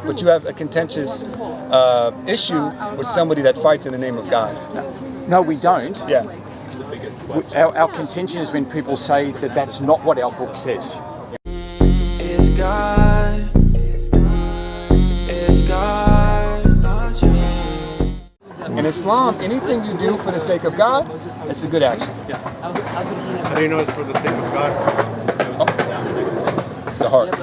but you have a contentious issue with somebody that fights in the name of God. No, we don't. Yeah. Our contention is when people say that that's not what our book says. It's God. It's God, not you. In Islam, anything you do for the sake of God, it's a good action. How do you know it's for the sake of God? The heart.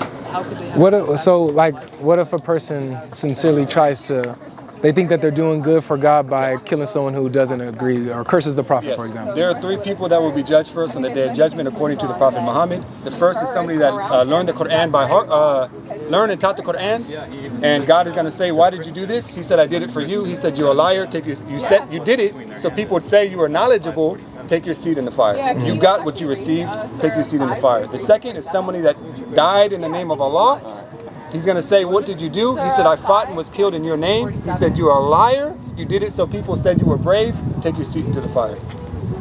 What if a person sincerely tries to, they think that they're doing good for God by killing someone who doesn't agree or curses the Prophet, Yes. for example? There are three people that will be judged first on the Day of Judgment according to the Prophet Muhammad. The first is somebody that learned the Quran by heart, learned and taught the Quran, and God is going to say, why did you do this? He said, I did it for you. He said, you're a liar. You said you did it, so people would say you are knowledgeable. Take your seat in the fire. You got what you received. Take your seat in the fire. The second is somebody that died in the name of Allah. He's going to say, what did you do? He said, I fought and was killed in your name. He said, you are a liar. You did it so people said you were brave. Take your seat into the fire.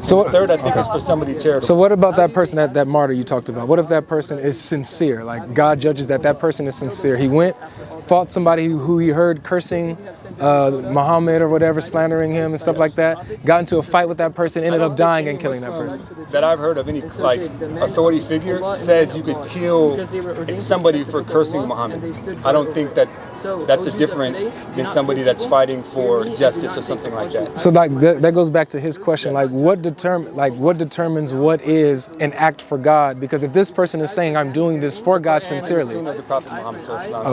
So Third, I think, is for somebody charitable. So what about that person, that martyr you talked about? What if that person is sincere? Like God judges that person is sincere. He went, fought somebody who he heard cursing Muhammad or whatever, slandering him and stuff like that, got into a fight with that person, ended up dying and killing that person. That I've heard of any authority figure says you could kill somebody for cursing Muhammad. I don't think that's a different than somebody that's fighting for justice or something like that. So that goes back to his question, what determines what is an act for God? Because if this person is saying I'm doing this for God sincerely. The Prophet Muhammad.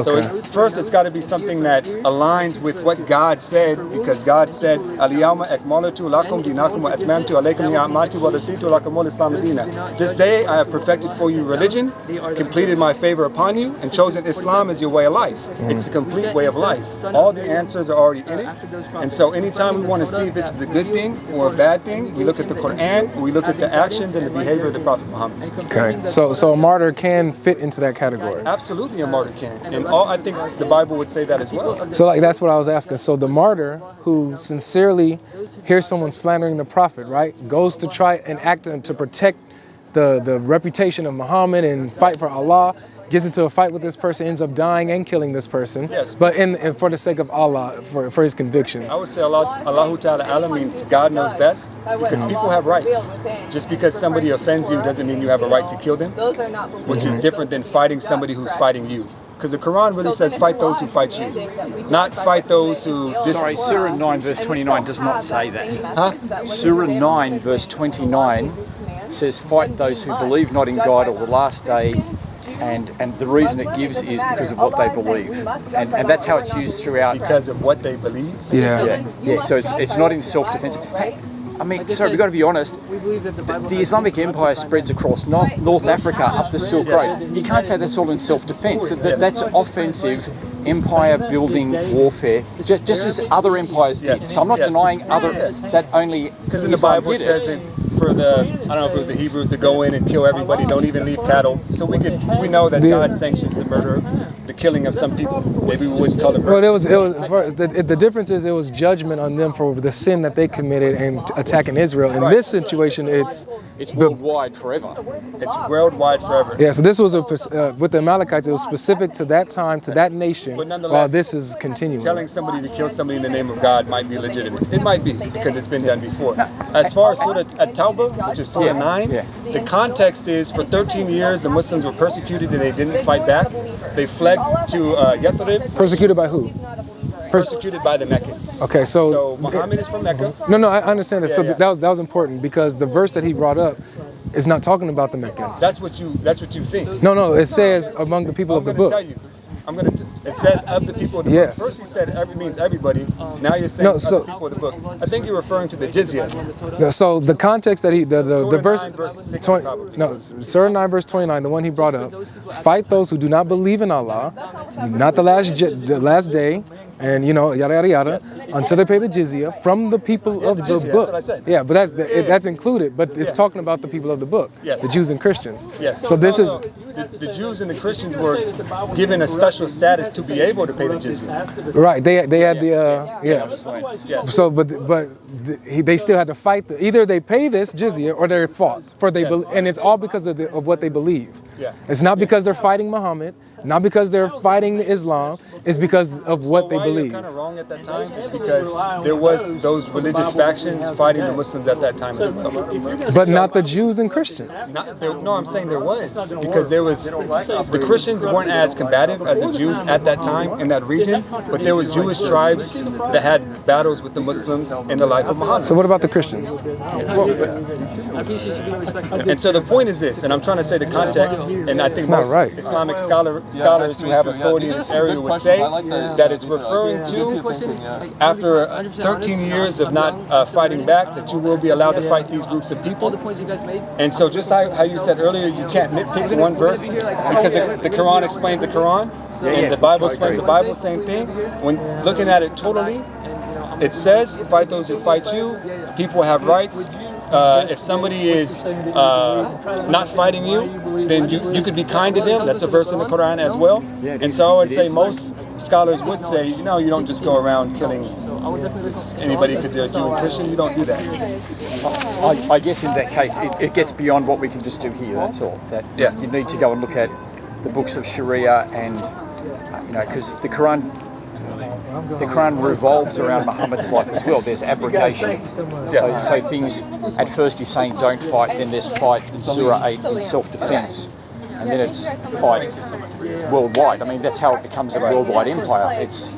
So first it's got to be something that aligns with what God said, because God said, Al-yawma akmaltu lakum dinakum wa atmamtu alaykum ni'mati wa raditu lakum al-islam dinan. This day I have perfected for you religion, completed my favor upon you, and chosen Islam as your way of life. It's a complete way of life. All the answers are already in it. And so anytime we want to see if this is a good thing or a bad thing, we look at the Quran, we look at the actions and the behavior of the Prophet Muhammad. Okay. So a martyr can fit into that category. Absolutely, a martyr can. And I think the Bible would say that as well. So that's what I was asking. So the martyr who sincerely hears someone slandering the Prophet, right, goes to try and act to protect the reputation of Muhammad and fight for Allah, gets into a fight with this person, ends up dying and killing this person, yes. But and for the sake of Allah, for his convictions. I would say Allahu Ta'ala Alam means God knows best, because people have rights. Just because somebody offends you doesn't mean you have a right to kill them, which is different than fighting somebody who's fighting you. Because the Quran really says fight those who fight you, not fight those who just... Sorry, Surah 9 verse 29 does not say that. Huh? Surah 9 verse 29 says fight those who believe not in God or the last day, and the reason it gives is because of what they believe, and that's how it's used throughout. Because of what they believe? Yeah. So it's not in self-defense. Hey, I mean, sorry, we've got to be honest. The Islamic Empire spreads across North Africa up the Silk Road. You can't say that's all in self-defense. That's offensive empire-building warfare, just as other empires did. So I'm not denying that only because in the Bible it says that for the, I don't know if it was the Hebrews, to go in and kill everybody, don't even leave cattle. So we know that God sanctions the murder, the killing of some people. Maybe we wouldn't call it murder. Well, the difference is it was judgment on them for the sin that they committed and attacking Israel. In this situation, it's worldwide forever. It's worldwide forever. Yeah, so this was with the Amalekites, it was specific to that time, to that nation, but nonetheless, while this is continuing. Telling somebody to kill somebody in the name of God might be legitimate. It might be, because it's been done before. As far as Surah At-Tawbah, which is Surah 9, the context is for 13 years the Muslims were persecuted and they didn't fight back. They fled to Yathrib. Persecuted by who? Persecuted by the Meccans. Okay, so Muhammad is from Mecca. No, I understand that. That was important, because the verse that he brought up is not talking about the Meccans. That's what you think. No, it says among the people of the book. Tell you. It says of the people of the book. First he said means everybody. Now you're saying of the people of the book. I think you're referring to the jizya. No, so the context that the verse 9 verse 60, Surah 9 verse 29, the one he brought up, fight those who do not believe in Allah, not the last day, and yada yada yada, until they pay the jizya from the people of the book. That's what I said. Yeah, but that's included. But it's talking about the people of the book, the Jews and Christians. Yes. So this is the Jews and the Christians were given a special status to be able to pay the jizya. Right. They had the yes. So but they still had to fight. Either they pay this jizya or they're fought and it's all because of what they believe. Yeah. It's not because they're fighting Muhammad. not because they're fighting Islam. It's because of what they why believe. You're kind of wrong at that time is because there was those religious factions fighting the Muslims at that time as well. But not the Jews and Christians. No, I'm saying there was, because there was, the Christians weren't as combative as the Jews at that time in that region, but there was Jewish tribes that had battles with the Muslims in the life of Muhammad. So what about the Christians? And so the point is this, and I'm trying to say the context, and I think not most right. Islamic scholars who have authority in this area would say that it's referring to after 13 years of not fighting back, that you will be allowed to fight these groups of people. And so just how you said earlier, you can't nitpick one verse because the Quran explains the Quran and the Bible explains the Bible, same thing. When looking at it totally, it says, fight those who fight you. People have rights. If somebody is not fighting you, then you could be kind to them. That's a verse in the Quran as well. And so I would say most scholars would say, you don't just go around killing just anybody because they're Jew and Christian. You don't do that. I guess in that case, it gets beyond what we can just do here. That's all. That you need to go and look at the books of Sharia, and because the Quran revolves around Muhammad's life as well. There's abrogation. So things, at first he's saying don't fight, then there's fight in Surah 8 in self-defense, and then it's fight worldwide. I mean, that's how it becomes a worldwide empire. It's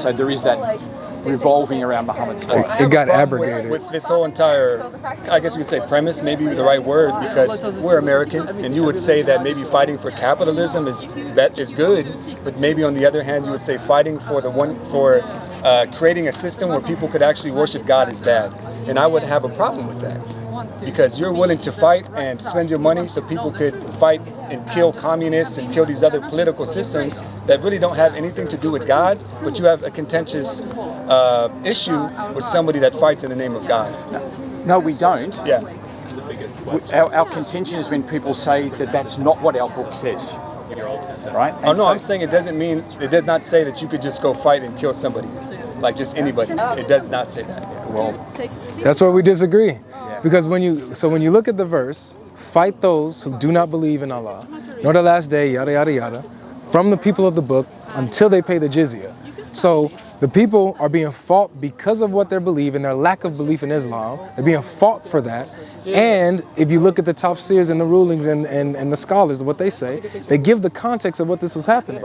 so there is that revolving around Muhammad's life. It got abrogated. With this whole entire, I guess we could say premise, maybe the right word, because we're Americans, and you would say that maybe fighting for capitalism is good, but maybe on the other hand, you would say fighting for creating a system where people could actually worship God is bad, and I would have a problem with that. Because you're willing to fight and spend your money so people could fight and kill communists and kill these other political systems that really don't have anything to do with God, but you have a contentious issue with somebody that fights in the name of God. No, we don't. Yeah. Our contention is when people say that that's not what our book says, right? Oh no, I'm saying it does not say that you could just go fight and kill somebody, like just anybody. It does not say that. Well, That's where we disagree. Because when you look at the verse, fight those who do not believe in Allah, nor the last day, yada yada yada, from the people of the book until they pay the jizya. So the people are being fought because of what they believe and their lack of belief in Islam. They're being fought for that. And if you look at the tafsirs and the rulings and the scholars, what they say, they give the context of what this was happening.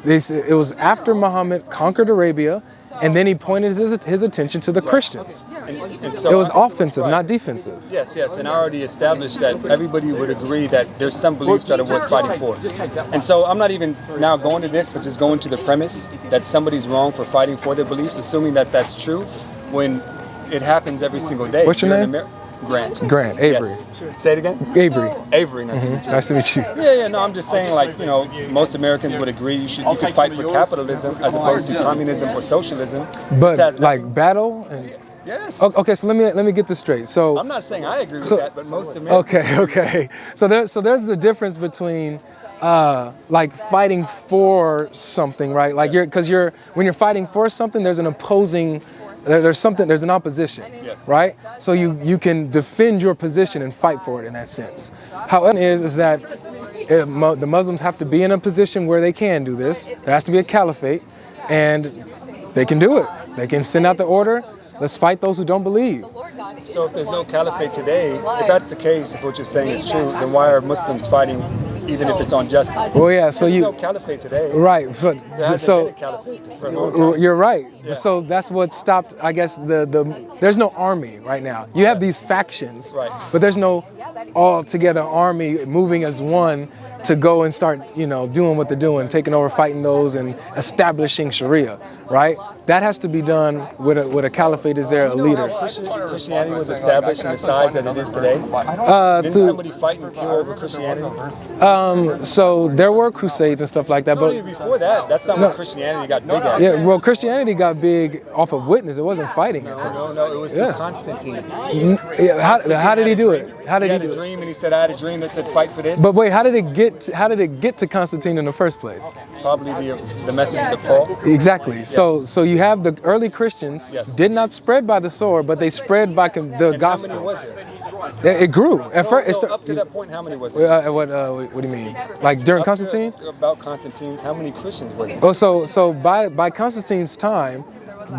It was after Muhammad conquered Arabia, and then he pointed his attention to the Christians. And so It was offensive, not defensive. Yes, and I already established that everybody would agree that there's some beliefs that are worth fighting for. And so I'm not even now going to this, but just going to the premise that somebody's wrong for fighting for their beliefs, assuming that that's true, when it happens every single day. What's your name? Grant. Grant, Avery. Yes. Say it again? Avery. Avery, nice to meet you. Nice to meet you. Yeah, no, I'm just saying, most Americans would agree you could fight for capitalism as opposed to communism or socialism. But like battle and yes. okay, so let me get this straight. So I'm not saying I agree with that, but most Americans. Okay. So there's the difference between like fighting for something, right? Like when you're fighting for something, there's an opposing. There's an opposition, Yes. right? So you can defend your position and fight for it in that sense. However, is that the Muslims have to be in a position where they can do this. There has to be a caliphate, and they can do it. They can send out the order. Let's fight those who don't believe. So if there's no caliphate today, if that's the case, if what you're saying is true, then why are Muslims fighting even if it's unjust? Well, yeah. So There's no caliphate today. right. There hasn't been a caliphate for a long time. You're right. Yeah. So that's what stopped, I guess, there's no army right now. You have these factions, Right. but there's no all-together army moving as one to go and start, doing what they're doing, taking over, fighting those, and establishing Sharia, right? That has to be done with a caliphate. Is there a leader? Christianity was established in the size that it is today. Didn't somebody fight and kill over Christianity? So there were crusades and stuff like that, No, but even before that, that's not when Christianity got big at. yeah, well, Christianity got big off of witness. It wasn't fighting at first. No, it was Yeah. Constantine. Yeah, how did he do it? How did He he had do a it? dream and he said, I had a dream that said fight for this. But wait, how did it get to Constantine in the first place? Probably the messages of Paul. Exactly. So you have the early Christians Yes. did not spread by the sword, but they spread by the And how many gospel. was there? It grew. At first, Up to that point, how many was it? what do you mean? Like during Constantine? About Constantine's, how many Christians were there? Oh, so by Constantine's time,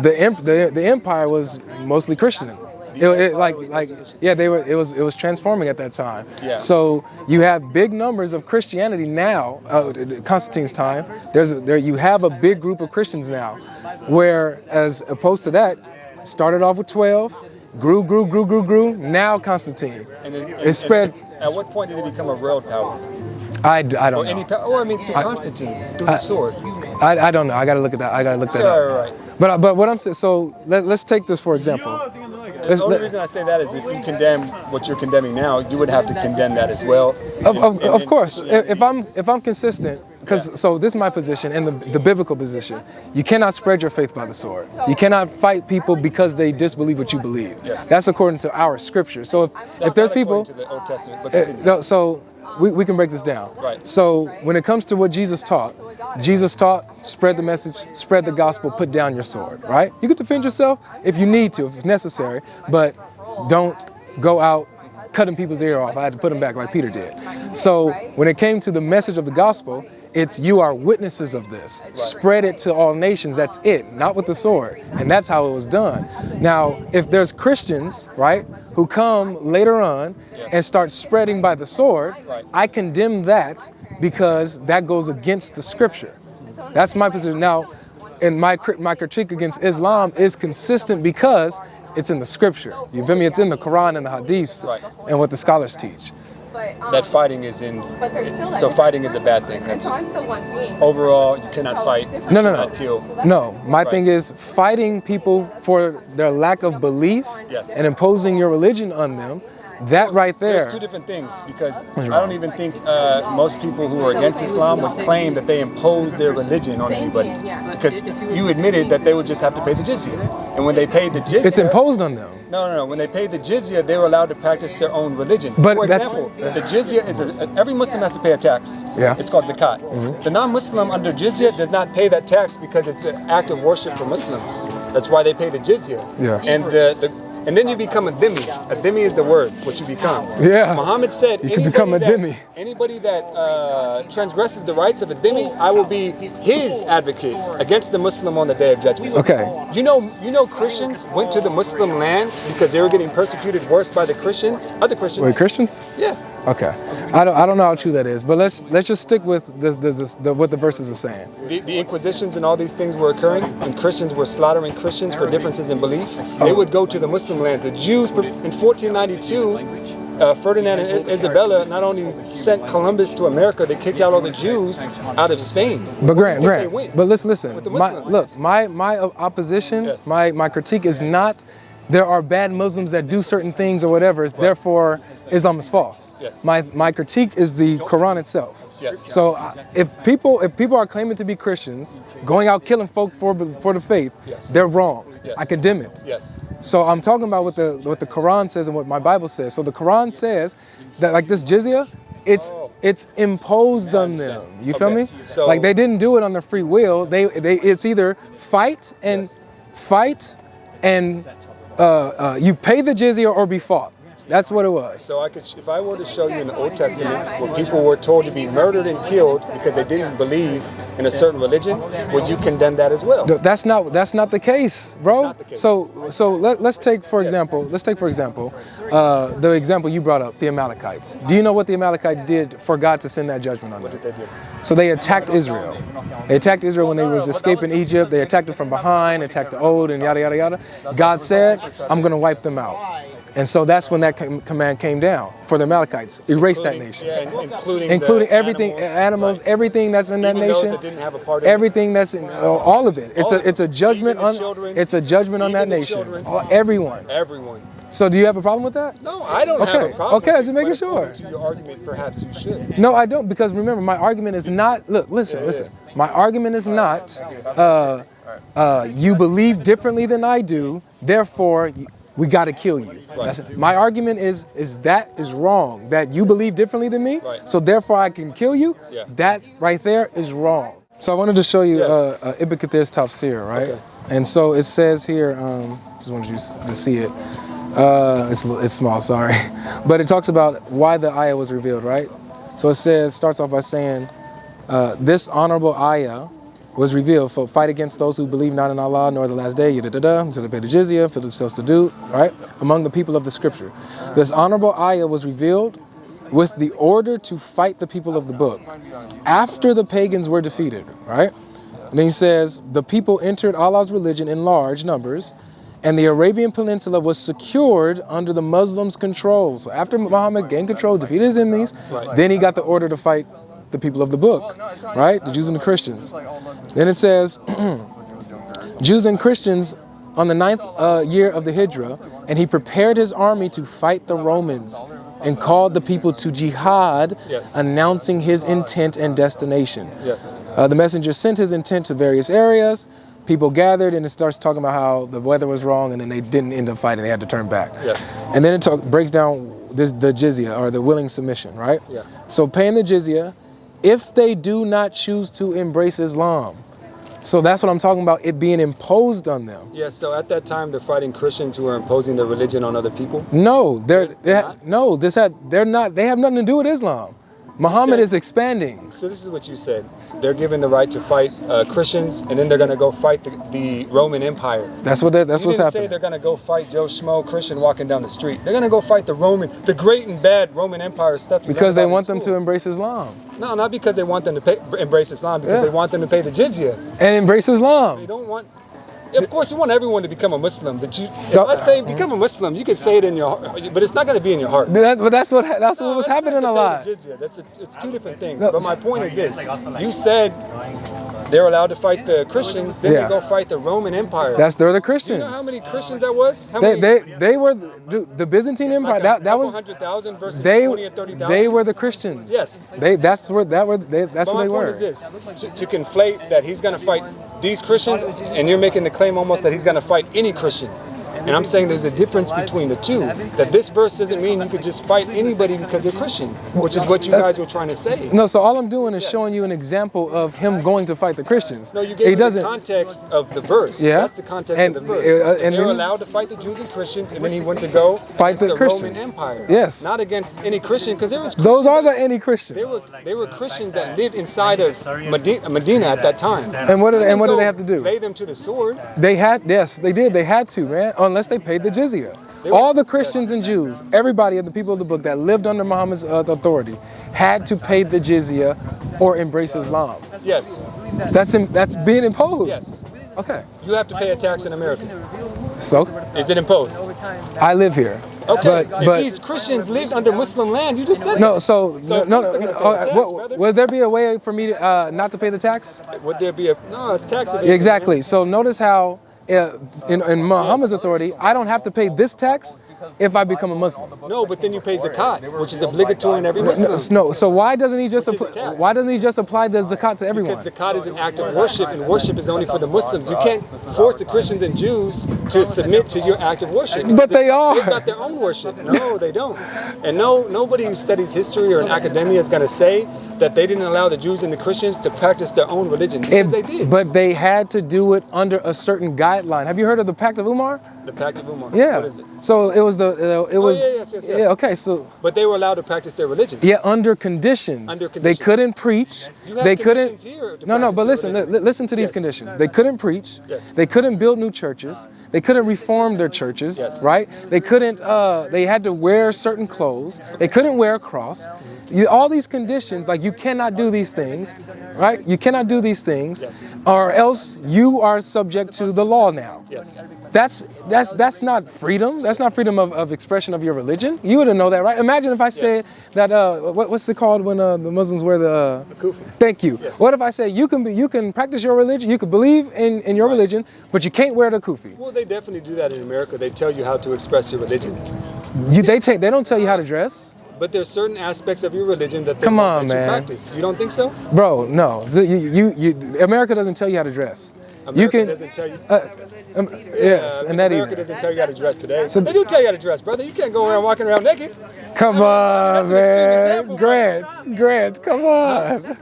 the empire was mostly Christian. Yeah, it was transforming at that time. Yeah. So you have big numbers of Christianity now. Constantine's time, you have a big group of Christians now, where as opposed to that, started off with 12, grew. Now Constantine, it spread. At what point did it become a world power? I don't Or know. any power? Or I mean, through Constantine, through the sword. I don't know. I gotta look at that. I gotta look that up. Right. But what I'm saying, so let's take this for example. The only reason I say that is if you condemn what you're condemning now, you would have to condemn that as well. Of course, if I'm consistent, because so this is my position and the biblical position. You cannot spread your faith by the sword. You cannot fight people because they disbelieve what you believe. Yes. That's according to our scripture. So if there's Not people, according to the Old Testament, but continue. so we can break this down. Right. So when it comes to what Jesus taught, spread the message, spread the gospel, put down your sword, right? You can defend yourself if you need to, if necessary, but don't go out cutting people's ear off. I had to put them back like Peter did. So when it came to the message of the gospel, it's you are witnesses of this. Spread it to all nations. That's it, not with the sword. And that's how it was done. Now, if there's Christians, right, who come later on and start spreading by the sword, I condemn that because that goes against the scripture. That's my position. Now, and my critique against Islam is consistent because it's in the scripture. You feel me? It's in the Quran and the Hadiths and what the scholars teach. That fighting is in. So fighting is a bad thing. That's it. Overall, you cannot fight. You No. cannot kill. No, my thing is fighting people for their lack of belief and imposing your religion on them. That right there. There's two different things because I don't even think most people who are against Islam would claim that they impose their religion on anybody. Because you admitted that they would just have to pay the jizya. And when they paid the jizya... It's imposed on them. No. When they paid the jizya, they were allowed to practice their own religion. But For that's- example, the jizya is... every Muslim has to pay a tax. Yeah. It's called zakat. The non-Muslim under jizya does not pay that tax because it's an act of worship for Muslims. That's why they pay the jizya. Yeah. And then you become a dhimmi. A dhimmi is the word, what you become. Yeah. Muhammad said, You can become a dhimmi. Anybody that transgresses the rights of a dhimmi, I will be his advocate against the Muslim on the Day of Judgment. Okay. You know Christians went to the Muslim lands because they were getting persecuted worse by the Christians, other Christians. Wait, Christians? Yeah. Okay. I don't know how true that is, but let's just stick with what the verses are saying. The Inquisitions and all these things were occurring, and Christians were slaughtering Christians for differences in belief. They would go to the Muslim land. The Jews in 1492, Ferdinand and Isabella not only sent Columbus to America, they kicked out all the Jews out of Spain. But Grant, They went but listen. with the Muslims. My opposition, Yes. my critique is not there are bad Muslims that do certain things or whatever, therefore Islam is false. Yes. My critique is the Quran itself. Yes. So if people are claiming to be Christians, going out killing folk for the faith, they're wrong. Yes. I condemn it. Yes. So I'm talking about what the Quran says and what my Bible says. So the Quran says that like this jizya, it's imposed on them. You feel me? So- like they didn't do it on their free will. It's either fight and you pay the jizya or be fought. That's what it was. So if I were to show you in the Old Testament where people were told to be murdered and killed because they didn't believe in a certain religion, would you condemn that as well? That's not the case, bro. not the case. So let's take for example the example you brought up, the Amalekites. Do you know what the Amalekites did for God to send that judgment on them? They did. So they attacked Israel. They attacked Israel when they was escaping Egypt. They attacked them from behind, attacked the old, and yada yada yada. God said, "I'm going to wipe them out." And so that's when that command came down for the Amalekites. Erase that nation. Yeah, including Including the everything, animals, right. everything that's in that Even those nation, that didn't have a part in it. everything that's in all of it. It's a judgment Even on the children. it's a judgment on Even that the nation. children. Everyone. Everyone. So do you have a problem with that? No, I don't have a Okay, problem. okay, with just it, making but sure. according to your argument, perhaps you should. No, I don't, because remember, my argument is not. Look, listen. My argument is not. You believe differently than I do, therefore we got to kill you. My argument is that is wrong. That you believe differently than me, so therefore I can kill you. Yeah. That right there is wrong. So I wanted to show you Yes. Ibn Kathir's Tafsir, right? Okay. And so it says here. Just wanted you to see it. It's small, sorry. But it talks about why the ayah was revealed, right? So it starts off by saying, this honorable ayah was revealed for fight against those who believe not in Allah nor the last day, until they pay the jizya, for themselves to do, right? Among the people of the scripture. This honorable ayah was revealed with the order to fight the people of the book after the pagans were defeated, right? And then he says, the people entered Allah's religion in large numbers, and the Arabian Peninsula was secured under the Muslims' control. So after Muhammad gained control, defeated his enemies, then he got the order to fight the people of the book, right? The Jews and the Christians. Then it says, Jews and Christians on the 9th year of the Hijrah, and he prepared his army to fight the Romans and called the people to jihad, announcing his intent and destination. The messenger sent his intent to various areas. People gathered, and it starts talking about how the weather was wrong, and then they didn't end up fighting. They had to turn back. And then it breaks down the jizya, or the willing submission, right? So paying the jizya, if they do not choose to embrace Islam. So that's what I'm talking about, it being imposed on them. Yes, so at that time they're fighting Christians who are imposing their religion on other people? No, they have nothing to do with Islam. Muhammad is expanding. So this is what you said. They're given the right to fight Christians, and then they're going to go fight the Roman Empire. That's what's happening. You didn't say they're going to go fight Joe Schmo Christian walking down the street. They're going to go fight the great and bad Roman Empire stuff. Because they want them to embrace Islam. No, not because they want them to embrace Islam, because they want them to pay the jizya. And embrace Islam. They don't want... Of course, you want everyone to become a Muslim. But if I say become a Muslim, you can say it in your heart, but it's not going to be in your heart. But that's what was happening a lot. It's two different things. But my point is this: you said they're allowed to fight the Christians, then they go fight the Roman Empire. They're the Christians. You know how many Christians that was? They were the Byzantine Empire. That was 100,000 versus 20 or 30,000. They were the Christians. Yes. That's what they were. My point is this: to conflate that he's going to fight these Christians, and you're making the claim almost that he's going to fight any Christian. And I'm saying there's a difference between the two. That this verse doesn't mean you could just fight anybody because you're Christian, which is what you guys were trying to say. No, so all I'm doing is showing you an example of him going to fight the Christians. No, you gave me the context of the verse. Yeah. That's the context of the verse. And they're allowed to fight the Jews and Christians, and then he went to go fight the Roman Empire. Yes. Not against any Christian, because there was those are the any Christians. They were Christians that lived inside of Medina at that time. And what did they have to do? Lay them to the sword. They had they had to, man, unless they paid the jizya. All the Christians and Jews, everybody of the people of the book that lived under Muhammad's authority had to pay the jizya or embrace Islam. Yes. That's being imposed. Yes. Okay. You have to pay a tax in America. So? Is it imposed? I live here. Okay. But if these Christians lived under Muslim land, you just said no. that. So would there be a way for me to, not to pay the tax? Would there be it's tax evasion. Exactly. So notice how in Muhammad's authority, I don't have to pay this tax if I become a Muslim. No, but then you pay zakat, which is obligatory in every Muslim. No. So why doesn't he just apply the zakat to everyone? Because zakat is an act of worship, and worship is only for the Muslims. You can't force the Christians and Jews to submit to your act of worship. But they are. They've got their own worship. No, they don't. And nobody who studies history or in academia is going to say that they didn't allow the Jews and the Christians to practice their own religion, because they did. But they had to do it under a certain guideline. Have you heard of the Pact of Umar? The Pact of Umar. Yeah. What is it? So it was yes. Yeah, okay, so. But they were allowed to practice their religion. Yeah, under conditions. They couldn't preach. They couldn't. No, but listen to these conditions. They couldn't preach. Yes. They couldn't build new churches. They couldn't reform their churches, right? They couldn't, they had to wear certain clothes. They couldn't wear a cross. All these conditions, like you cannot do these things, right? You cannot do these things, or else you are subject to the law now. Yes. That's not freedom. That's not freedom of expression of your religion. You wouldn't know that, right? Imagine if I said that, what's it called when the Muslims wear the kufi? Thank you. Yes. What if I say you can practice your religion, you can believe in your religion, but you can't wear the kufi? Well, they definitely do that in America. They tell you how to express your religion. They don't tell you how to dress. But there's certain aspects of your religion that Come on, you man. practice. You don't think so? Bro, no. America doesn't tell you how to dress. America doesn't tell you. Yes, and that America either. doesn't tell you how to dress today. So they do tell you how to dress, brother. You can't go around walking around naked. Come on, That's an extreme man. example. Grant, come on.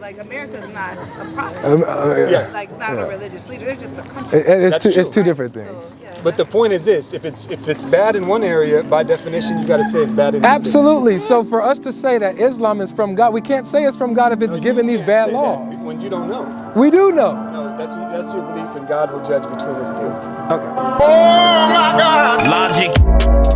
Like America's not a prophet. Yes. Like not a religious leader. It's just a country. It's true. two different things. But the point is this: if it's bad in one area, by definition, you got to say it's bad in another. Absolutely. So for us to say that Islam is from God, we can't say it's from God if it's given these bad Say that laws. when you don't know. We do know. No, that's your belief, and God will judge between us too. Okay. Logic.